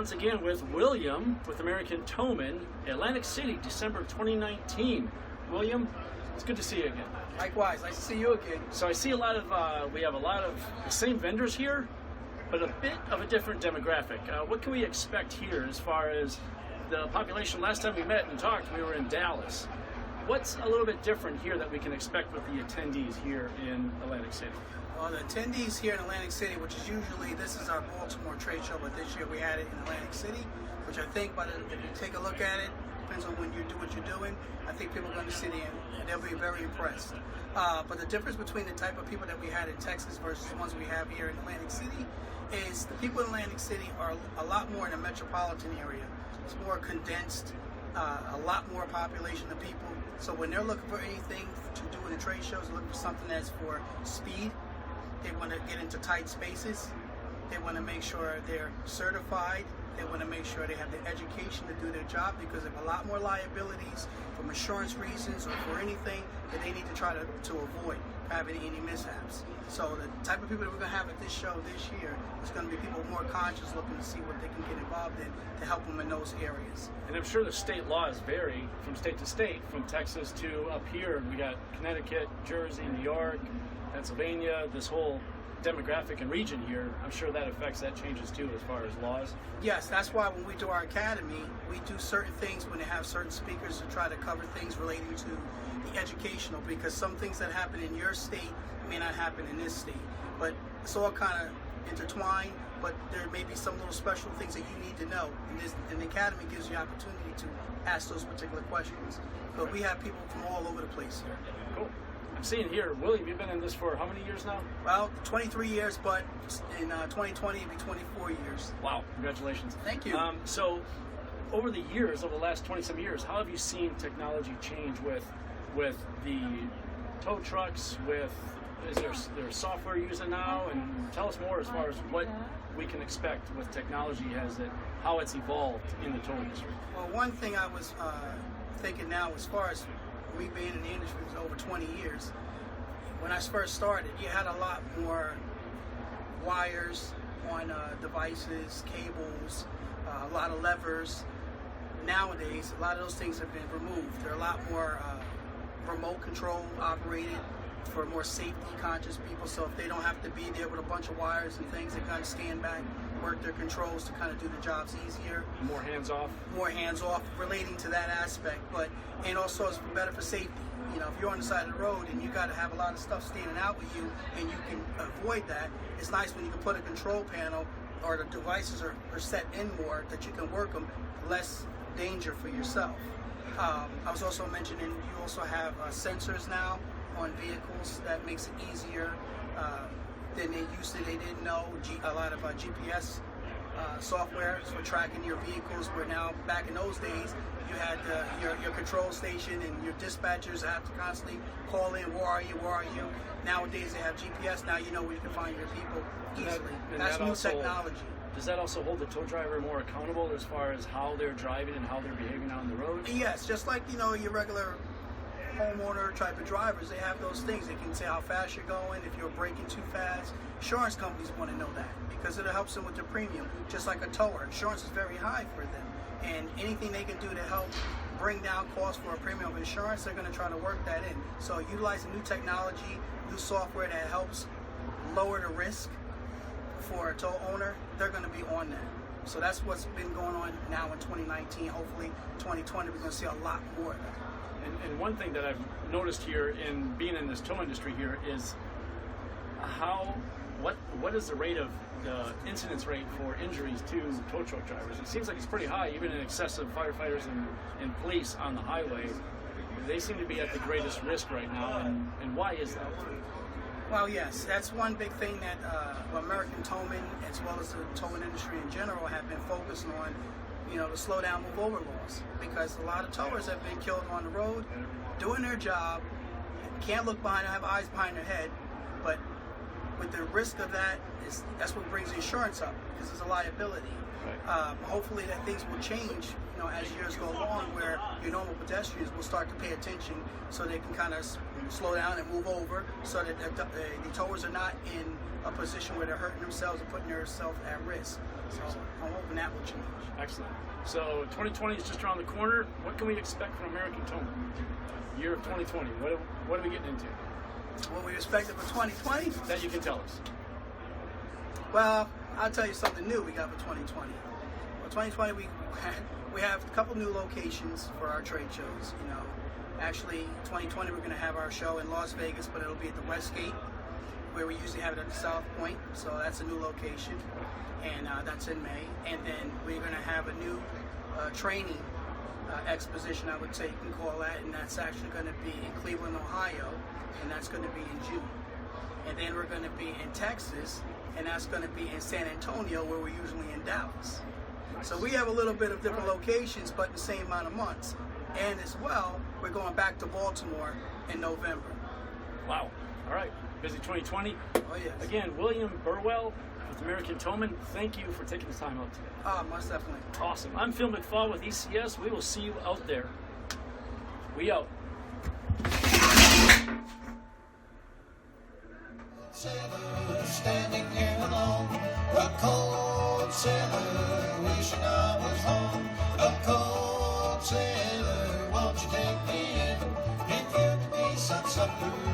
once again with William with American Towman, Atlantic City, December 2019. William, it's good to see you again. Likewise, nice to see you again. So I see a lot of, we have a lot of the same vendors here, but a bit of a different demographic. What can we expect here as far as the population? Last time we met and talked, we were in Dallas. What's a little bit different here that we can expect with the attendees here in Atlantic City? Well, the attendees here in Atlantic City, which is usually, this is our Baltimore trade show, but this year we had it in Atlantic City, which I think, if you take a look at it, depends on when you do what you're doing, I think people are going to sit in and they'll be very impressed. But the difference between the type of people that we had in Texas versus the ones we have here in Atlantic City is the people in Atlantic City are a lot more in a metropolitan area. It's more condensed, a lot more population of people. So when they're looking for anything to do in the trade shows, they're looking for something that's for speed. They want to get into tight spaces. They want to make sure they're certified. They want to make sure they have the education to do their job, because there's a lot more liabilities from insurance reasons or for anything that they need to try to avoid having any mishaps. So the type of people that we're going to have at this show this year is going to be people more conscious, looking to see what they can get involved in to help them in those areas. And I'm sure the state laws vary from state to state, from Texas to up here. We got Connecticut, Jersey, New York, Pennsylvania, this whole demographic and region here. I'm sure that changes too as far as laws. Yes, that's why when we do our academy, we do certain things when they have certain speakers to try to cover things relating to the educational, because some things that happen in your state may not happen in this state. But it's all kind of intertwined, but there may be some little special things that you need to know. And the academy gives you the opportunity to ask those particular questions. But we have people from all over the place here. Cool. I'm seeing here, William, you've been in this for how many years now? Well, 23 years, but in 2020 it'll be 24 years. Wow, congratulations. Thank you. So over the years, over the last 20-some years, how have you seen technology change with the tow trucks, is there software using now? And tell us more as far as what we can expect with technology how it's evolved in the tow industry. Well, one thing I was thinking now, as far as we being in the industry for over 20 years, when I first started, you had a lot more wires on devices, cables, a lot of levers. Nowadays, a lot of those things have been removed. They're a lot more remote control operated for more safety conscious people. So if they don't have to be there with a bunch of wires and things, they kind of stand back, work their controls to kind of do the jobs easier. More hands off. More hands off relating to that aspect, and also it's better for safety. You know, if you're on the side of the road and you got to have a lot of stuff standing out with you and you can avoid that, it's nice when you can put a control panel or the devices are set in more that you can work them, less danger for yourself. I was also mentioning you also have sensors now on vehicles that makes it easier than they used to. They didn't know a lot of GPS software for tracking your vehicles, where now back in those days you had your control station and your dispatchers have to constantly call in, where are you? Nowadays they have GPS, now you know where you can find your people easily. That's new technology. Does that also hold the tow driver more accountable as far as how they're driving and how they're behaving on the road? Yes, just like your regular homeowner type of drivers, they have those things. They can say how fast you're going, if you're braking too fast. Insurance companies want to know that because it helps them with their premium. Just like a tower, insurance is very high for them, and anything they can do to help bring down costs for a premium of insurance, they're going to try to work that in. So utilizing new technology, new software that helps lower the risk for a tow owner, they're going to be on that. So that's what's been going on now in 2019. Hopefully 2020 we're going to see a lot more of that. And one thing that I've noticed here in being in this tow industry here is what is the rate of the incidence rate for injuries to tow truck drivers? It seems like it's pretty high, even in excess of firefighters and police on the highway. They seem to be at the greatest risk right now, and why is that? Well, yes, that's one big thing that American Towman, as well as the towing industry in general, have been focusing on, the slow down, move over laws, because a lot of towers have been killed on the road, doing their job, can't look behind, have eyes behind their head, but with the risk of that's what brings insurance up, because it's a liability. Right. Hopefully that things will change, as years go along, where your normal pedestrians will start to pay attention, so they can kind of slow down and move over, so that the towers are not in a position where they're hurting themselves or putting themselves at risk. So I'm hoping that will change. Excellent. So 2020 is just around the corner. What can we expect from American Towman? Year of 2020. What are we getting into? What we expected for 2020? That you can tell us. Well, I'll tell you something new we got for 2020. For 2020, we have a couple new locations for our trade shows. You know, actually, 2020 we're going to have our show in Las Vegas, but it'll be at the Westgate, where we usually have it at the South Point. So that's a new location, and that's in May. And then we're going to have a new training exposition, I would say you can call that, and that's actually going to be in Cleveland, Ohio, and that's going to be in June. And then we're going to be in Texas, and that's going to be in San Antonio, where we're usually in Dallas. So we have a little bit of different locations, but the same amount of months. And as well, we're going back to Baltimore in November. Wow. All right. Busy 2020. Oh, yes. Again, William Burwell with American Towman, thank you for taking the time out today. Most definitely. Awesome. I'm Phil McFall with ECS. We will see you out there. We out. Sailor standing here alone, a cold sailor wishing I was home. A cold sailor, won't you take me in? If you could be some supper.